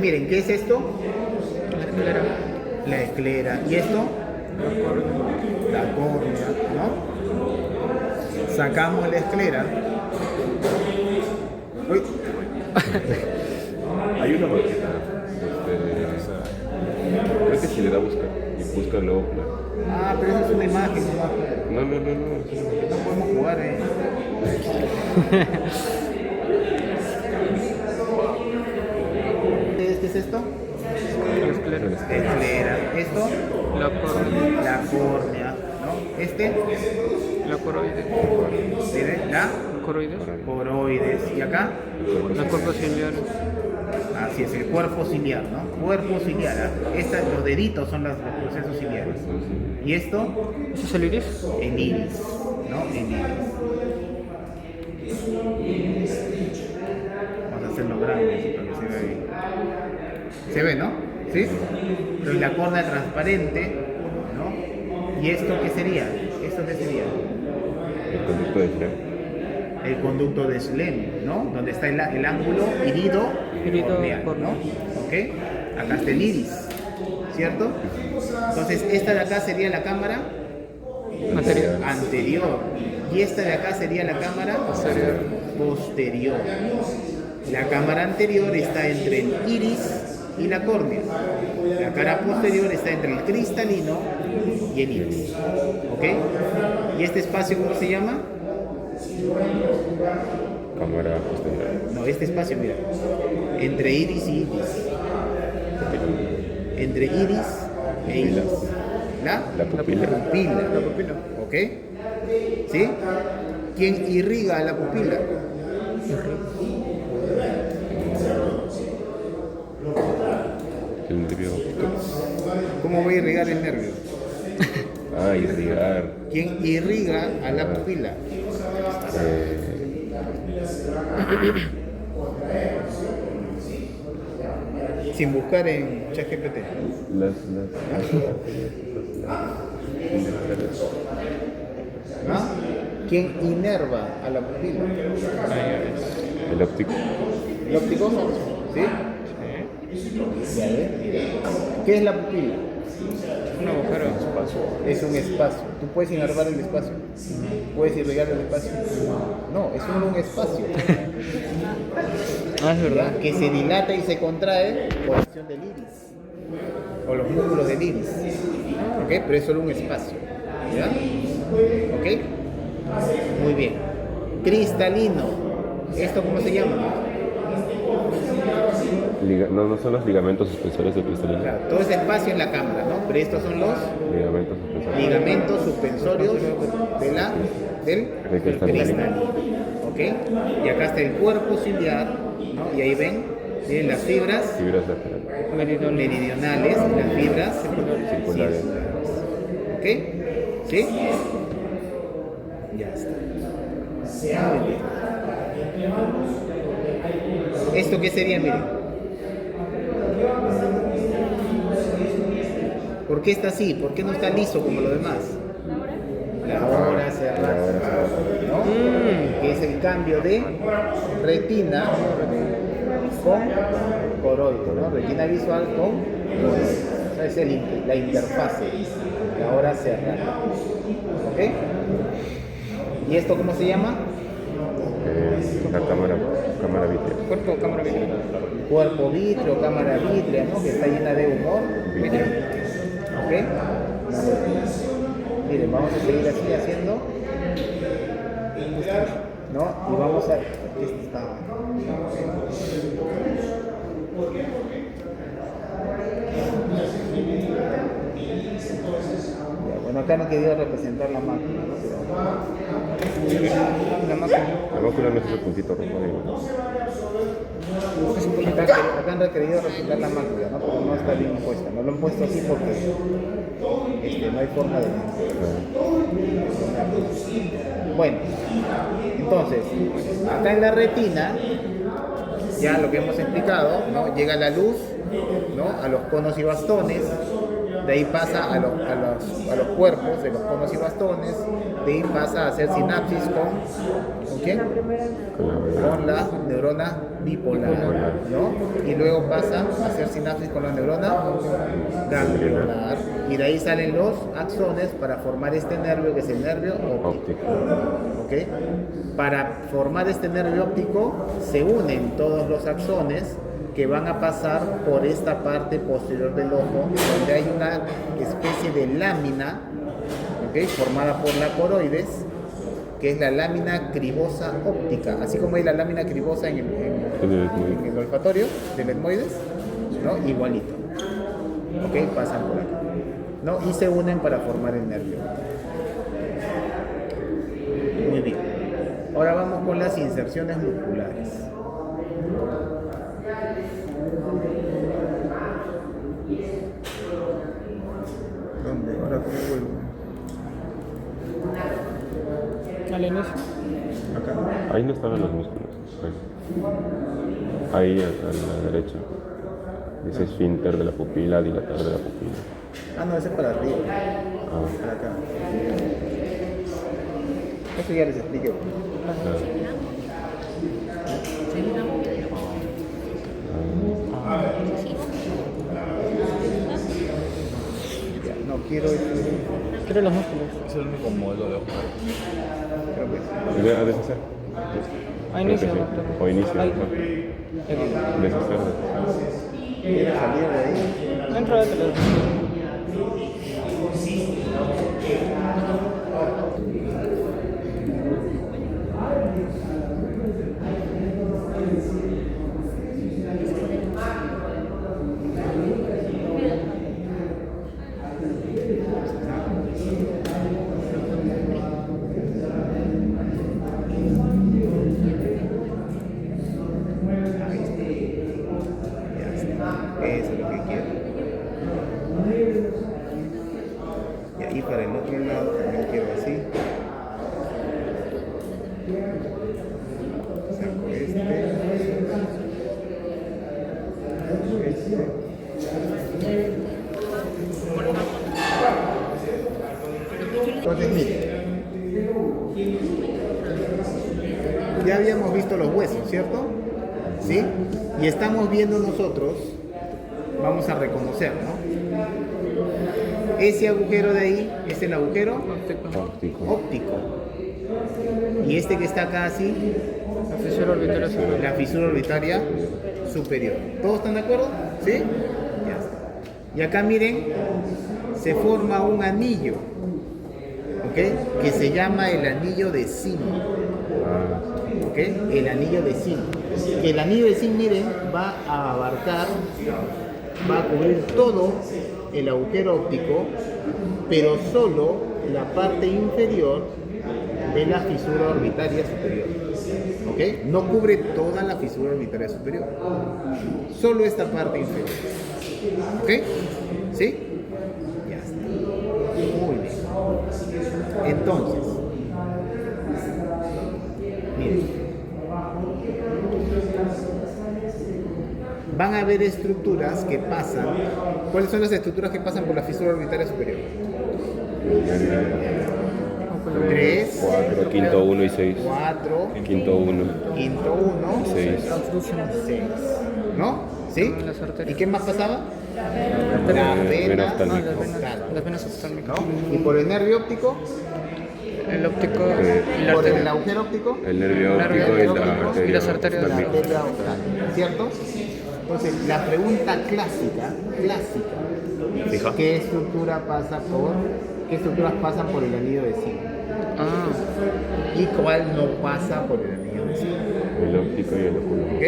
A: miren, ¿qué es esto?
B: La esclera.
A: La esclera. ¿Y esto? La córnea, ¿no? Sacamos la esclera. Uy,
E: Hay una maqueta. Creo que si le da a buscar y busca luego.
A: pero eso es una imagen,
E: No.
A: no podemos jugar, ¿Qué es esto?
B: La esclera.
A: Esclera. ¿Esto?
B: La córnea.
A: La córnea, ¿no? Este,
B: La coroide.
A: ¿tiene? La
B: Coroides.
A: coroides. ¿Y acá?
B: La corva ciliar.
A: Así es, el cuerpo ciliar, ¿no? Cuerpo ciliar, los deditos son los procesos ciliares. ¿Y esto?
B: ¿Eso es el iris?
A: El iris, ¿no? El iris. Vamos a hacerlo grande así para que se vea bien. ¿Se ve, no? ¿Sí? Entonces la córnea transparente, ¿no? ¿Y esto qué sería? ¿Esto qué sería?
E: El conducto de Schlem.
A: El conducto de Schlem, ¿no? Donde está el ángulo irido corneal, ¿no? ¿Ok? Acá está el iris, ¿cierto? Entonces esta de acá sería la cámara anterior y esta de acá sería la cámara posterior. La cámara anterior está entre el iris y la córnea. La cara posterior está entre el cristalino y el iris. ¿Ok? ¿Y este espacio cómo se llama?
E: Cámara posterior.
A: No, este espacio, mira. Entre iris y iris. Entre iris e iris.
E: La pupila.
A: La pupila. ¿Ok? ¿Sí? ¿Quién irriga la pupila?
E: El nervio óptico.
A: ¿Cómo va a irrigar el nervio?
E: Irrigar.
A: ¿Quién irriga a la pupila? Sin buscar en ChatGPT. ¿Ah? ¿Quién inerva a la pupila?
E: El óptico.
A: ¿El óptico? ¿Sí? Ya ves. ¿Qué es la pupila?
B: Un agujero.
A: Es un espacio. ¿Tú puedes inervar el espacio? ¿Puedes irrigar el espacio? No, es solo un espacio.
B: Es verdad.
A: ¿Ya? Que se dilata y se contrae por acción del iris. O los músculos del iris. ¿Ok? Pero es solo un espacio. ¿Ya? ¿Ok? Muy bien. Cristalino. ¿Esto cómo se llama?
E: No son los ligamentos suspensores del cristalino.
A: Claro, todo ese espacio es la cámara, ¿no? Pero estos son los
E: Ligamentos suspensores.
A: ligamentos suspensorios del cristalino. ¿Ok? Y acá está el cuerpo ciliar, ¿no? Y ahí ven, tienen las fibras
E: Fibras laterales.
A: meridionales y las fibras
E: Circulares.
A: ¿Ok? ¿Sí? Ya está. Muy bien. ¿Esto qué sería? Miren. ¿Por qué está así? ¿Por qué no está liso como lo demás? La hora cerrada, ¿no? Que es el cambio de retina con coroide, ¿no? Retina visual con coroide. O sea, es la interfase, la hora cerrada. ¿Ok? ¿Y esto cómo se llama?
E: La cámara vitrea.
B: Cuerpo o cámara vitrea.
A: Cuerpo vítreo, cámara vítrea, ¿no? Que está llena de humor. ¿Ok? Miren, vamos a seguir así haciendo. ¿No? Y vamos a... Este está... Ya, bueno, acá no quería representar la máquina, ¿no?
B: La máquina.
E: La mácula no es ese puntito rojo.
A: Acá han requerido representar la mácula, ¿no? Pero no está bien puesta. No lo han puesto así porque no hay forma de... Bueno, entonces, acá en la retina, ya lo que hemos explicado, ¿no? Llega la luz, ¿no? A los conos y bastones de ahí pasa a los cuerpos de los conos y bastones, de ahí pasa a hacer sinapsis ¿con quién? Con la neurona bipolar, ¿no? Y luego pasa a hacer sinapsis con la neurona ganglionar, y de ahí salen los axones para formar este nervio que es el nervio óptico. ¿Ok? Para formar este nervio óptico se unen todos los axones que van a pasar por esta parte posterior del ojo, donde hay una especie de lámina, ¿ok?, formada por la coroides, que es la lámina cribosa óptica, así como hay la lámina cribosa en el olfatorio del etmoides, ¿no? Igualito. ¿Ok? Pasan por acá, ¿no? Y se unen para formar el nervio. Muy bien. Ahora vamos con las inserciones musculares. ¿Dónde? Ahora cómo vuelvo.
B: Al inicio.
A: Acá.
E: Ahí no estaban los músculos. Ahí a la derecha. Ese esfínter de la pupila, dilatador de la pupila.
A: Ah, no, ese es para arriba.
E: Ah,
A: Para acá. Eso ya les expliqué.
E: claro.
A: Ya, no quiero
B: Quiero los músculos.
C: Es el único modelo de ojo.
A: creo que sí.
E: ¿Debe deshacer?
B: A inicio.
E: Creo que sí. O inicio.
B: Ahí.
E: ¿no? Deshacer.
A: Quiero salir de ahí.
B: Dentro de la
A: Ya está. Eso es lo que quiero. Y ahí para el otro lado también quiero así. Saco Entonces, mire. Ya habíamos visto los huesos, ¿cierto? ¿Sí? Y estamos viendo nosotros, vamos a reconocer, ¿no? Ese agujero de ahí es el agujero
E: Óptico.
A: óptico. Y este que está acá así,
B: La fisura orbitaria superior.
A: la fisura orbitaria superior. ¿Todos están de acuerdo? ¿Sí? Ya está. Y acá miren, se forma un anillo, ¿ok?, que se llama el anillo de Zinc. ¿Ok? El anillo de zinc. Que el anillo de zinc, miren, va a abarcar, va a cubrir todo el agujero óptico, pero solo la parte inferior de la fisura orbitaria superior. ¿Ok? No cubre toda la fisura orbitaria superior, solo esta parte inferior. ¿Ok? ¿Sí? Ya está. Muy bien. Entonces, miren, van a haber estructuras que pasan. ¿Cuáles son las estructuras que pasan por la fisura orbitaria superior? 3,
E: 4, quinto 1 y 6.
A: 4,
E: Quinto 1.
A: quinto 1,
E: 6.
A: 6. ¿No? ¿Sí?
B: Las arterias.
A: ¿Y qué más pasaba?
E: Vena
A: Las venas
E: oftálmica.
B: Las venas oftálmicas.
A: ¿no? ¿Y por el nervio óptico?
B: El óptico y la
A: ¿Por el
B: arteria.
A: agujero óptico?
E: El nervio óptico y la arteria.
B: Y las arterias.
A: La arteria oftálmica, ¿cierto? Entonces, la pregunta clásica,
C: Fija.
A: ¿qué estructuras pasan por el anillo de zinc?
B: Ah,
A: ¿Y cuál no pasa por el anillo de zinc?
E: El óptico y el ocular.
A: ¿Ok?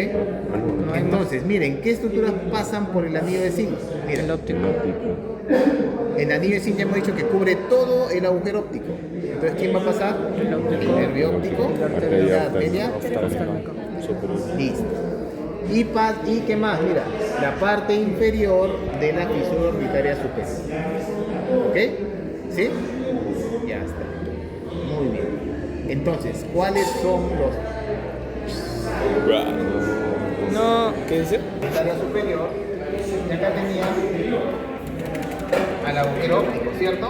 E: Ah, no,
B: no hay
A: Entonces, miren, ¿qué estructuras pasan por el anillo de zinc? Miren,
B: el óptico.
E: El óptico.
A: el anillo de zinc ya hemos dicho que cubre todo el agujero óptico. Entonces, ¿quién va a pasar?
B: El óptico.
A: El nervio óptico,
E: Arteria
A: la arteria.
B: Oftálmica.
A: Listo. ¿Y qué más? Mira, la parte inferior de la fisura orbitaria superior. ¿Ok? ¿Sí? Ya está. Muy bien. Entonces, ¿cuáles son los
B: No, ¿qué dice?
A: orbitaria superior? Y acá tenía a la agujero óptico, ¿cierto?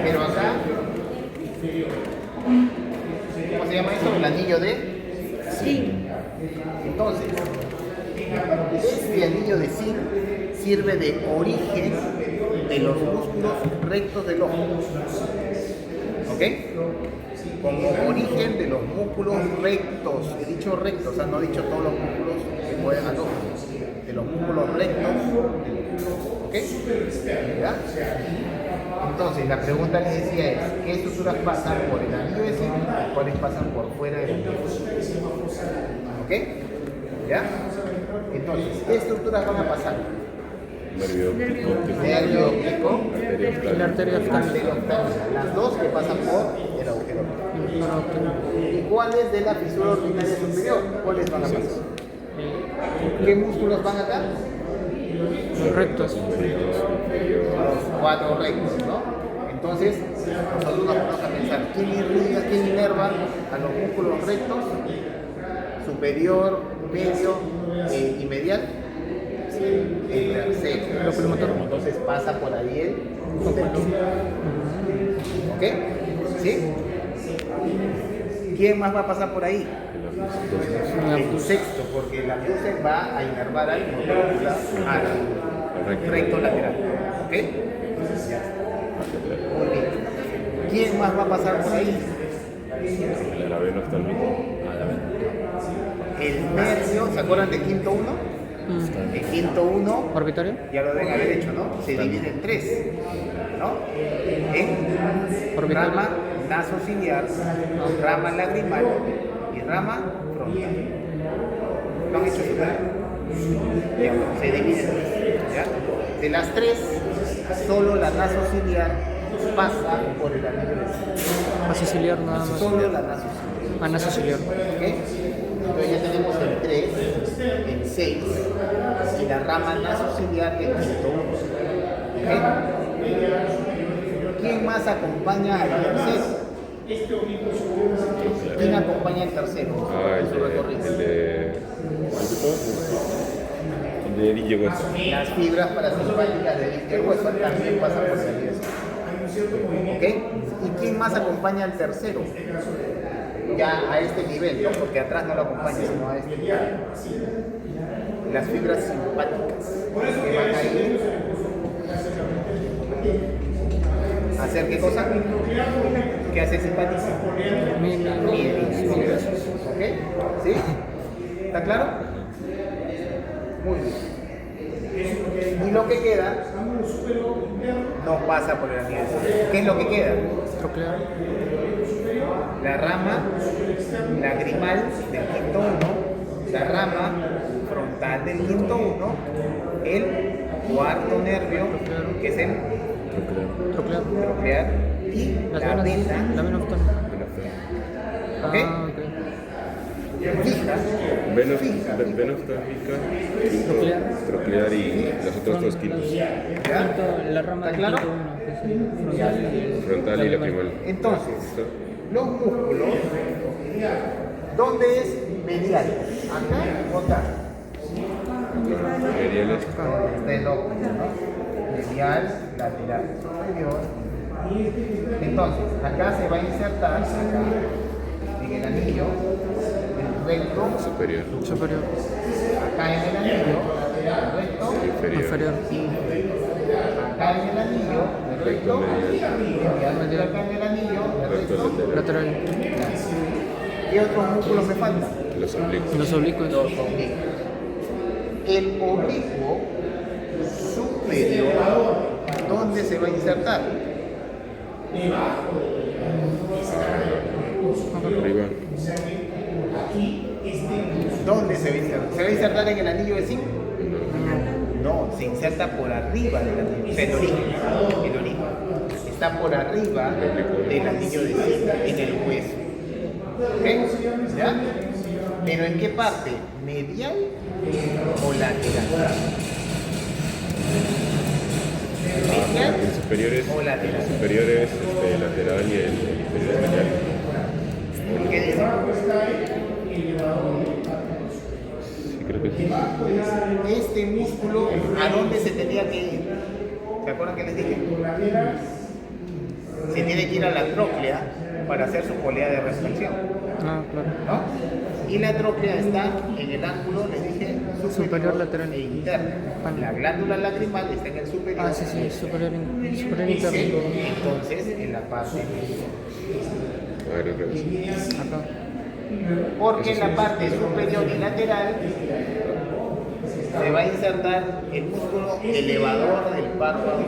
A: Pero acá, ¿cómo se llama eso? El anillo de...
D: Sí.
A: Entonces, este anillo de zinc sirve de origen de los músculos rectos del ojo. ¿Ok? Como origen de los músculos rectos. He dicho rectos, o sea, no he dicho todos los músculos que mueven al ojo. De los músculos rectos. ¿Ok? ¿Ya? Entonces, la pregunta que decía es, ¿qué estructuras pasan por el anillo de zinc y cuáles pasan por fuera del anillo? ¿Ok? ¿Ya? Entonces, ¿qué estructuras van a pasar?
E: Nervio óptico.
A: Nervio óptico,
E: Arteria
B: La
E: oftalmica.
B: arteria oftalmica.
A: arteria oftalmica. Las dos que pasan por el agujero óptico. ¿Y cuáles de la fisura ordinaria superior? ¿Cuáles van a pasar? ¿Qué músculos van acá?
B: Los rectos.
A: Los cuatro rectos, ¿no? Entonces, nosotros nos vamos a pensar, ¿quién irriga, quién inerva a los músculos rectos? Superior, medio y medial. El tercero.
B: El oculomotor.
A: Entonces pasa por ahí el ¿ok? ¿Sí? ¿Quién más va a pasar por ahí? El sexto, porque la abducen va a inervar al motor ocular al recto lateral. ¿Ok? Ya. Muy bien. ¿Quién más va a pasar por ahí?
E: La vena oftalmica.
A: El nervio, ¿se acuerdan del quinto uno? El quinto uno,
B: Orbitario.
A: ya lo deben haber hecho, ¿no? Se divide en tres, ¿no? En
B: Orbital.
A: rama nasociliar, rama lagrimal y rama frontal. ¿Lo han hecho ustedes? Ya, se divide en tres, ¿ya? De las tres, solo la nasociliar pasa por el anillo de zinc.
B: Pasa ciliar nada más.
A: Solo la nasociliar.
B: Anaso ciliar.
A: ¿Ok? Entonces ya tenemos el 3, el 6 y la rama nasociliar el quinto 1. ¿Ok? ¿Quién más acompaña al tercero? ¿Quién acompaña al tercero?
E: Ah,
A: en su recorrido?
E: el de Diego Hueso.
A: Las fibras parasimpáticas del interhueso también pasan por el anillo. ¿Ok? ¿Y quién más acompaña al tercero? Ya a este nivel, ¿no? Porque atrás no lo acompaña, sino a este nivel. Las fibras simpáticas que van a ir a hacer qué cosa? ¿Qué hace simpática? Mielitis. ¿Ok? ¿Sí? ¿Está claro? Muy bien. Y lo que queda no pasa por el anillo. ¿Qué es lo que queda?
B: Troclear.
A: La rama lagrimal del quinto 1, la rama frontal del quinto 1, el cuarto nervio, que es el
B: Troclear.
A: troclear, y
B: Las
A: la
B: venas.
A: vena.
B: La vena oftalmica.
A: ¿Ok?
B: Ah, ok.
A: Fija.
E: Vena
A: Fija.
E: oftalmica,
B: Troclear.
E: troclear y los otros dos quintos.
A: ¿Ya?
B: La rama
A: ¿Está
B: del
A: claro?
B: quinto uno, que es el frontal y el
E: Frontal y lacrimal.
A: Entonces, los músculos, ¿dónde es medial? ¿Acá o acá?
E: Mediales.
A: Está el ojo, ¿no? Medial, lateral, superior. Entonces, acá se va a insertar, acá, en el anillo, el recto
E: Superior.
B: superior.
A: acá en el anillo, el recto
E: Inferior.
B: Inferior.
A: inferior. Acá en el anillo, el recto
E: Recto
A: medial. Y acá en el anillo, el
E: Recto
A: recto.
E: lateral.
B: Lateral.
A: ¿Qué otros músculos me faltan?
E: Los oblicuos.
B: Los oblicuos.
A: Los oblicuos. El oblicuo superior, ¿dónde se va a insertar?
E: Arriba.
A: ¿Dónde se va a insertar? ¿Se va a insertar en el anillo de zinc? No, se inserta por arriba del anillo. O sea, el origen. El origen. Está por arriba del anillo de zinc, en el hueso. ¿Ok? ¿Ya? ¿Pero en qué parte? ¿Medial o lateral? ¿Medial
E: El superior es,
A: o lateral?
E: el superior es lateral y el inferior es medial.
A: ¿Qué dice?
E: Sí, creo que sí.
A: Este músculo, ¿a dónde se tenía que ir? ¿Se acuerdan que les dije? Se tiene que ir a la tróclea para hacer su polea de refracción,
B: Ah, claro.
A: ¿no? Y la tróclea está en el ángulo, les dije,
B: Superior lateral.
A: e interno. La glándula lacrimal está en el superior.
B: Ah, sí, sí, superior
A: Ese,
B: interno.
A: entonces, en la parte.
E: A ver, al revés.
B: Acá.
A: Porque en la parte superior y lateral se va a insertar el músculo elevador del párpado.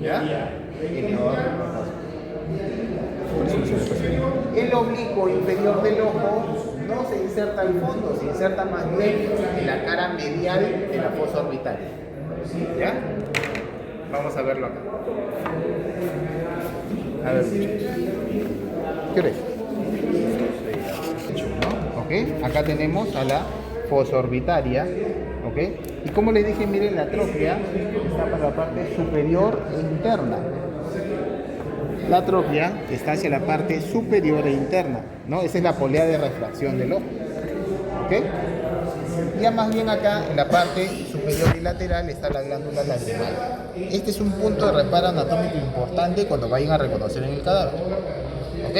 A: ¿Ya? Elevador del párpado. El oblicuo inferior del ojo no se inserta al fondo, se inserta más bien en la cara medial de la fosa orbital. ¿Ya? Vamos a verlo acá. A ver, ¿qué ves? ¿No? ¿Ok? Acá tenemos a la fosa orbitaria. ¿Ok? Y como les dije, miren, la tróclea está para la parte superior e interna. La tróclea está hacia la parte superior e interna, ¿no? Esa es la polea de refracción del ojo. ¿Ok? Ya más bien acá, en la parte superior y lateral, está la glándula lacrimal. Este es un punto de reparo anatómico importante cuando vayan a reconocer en el cadáver. ¿Ok?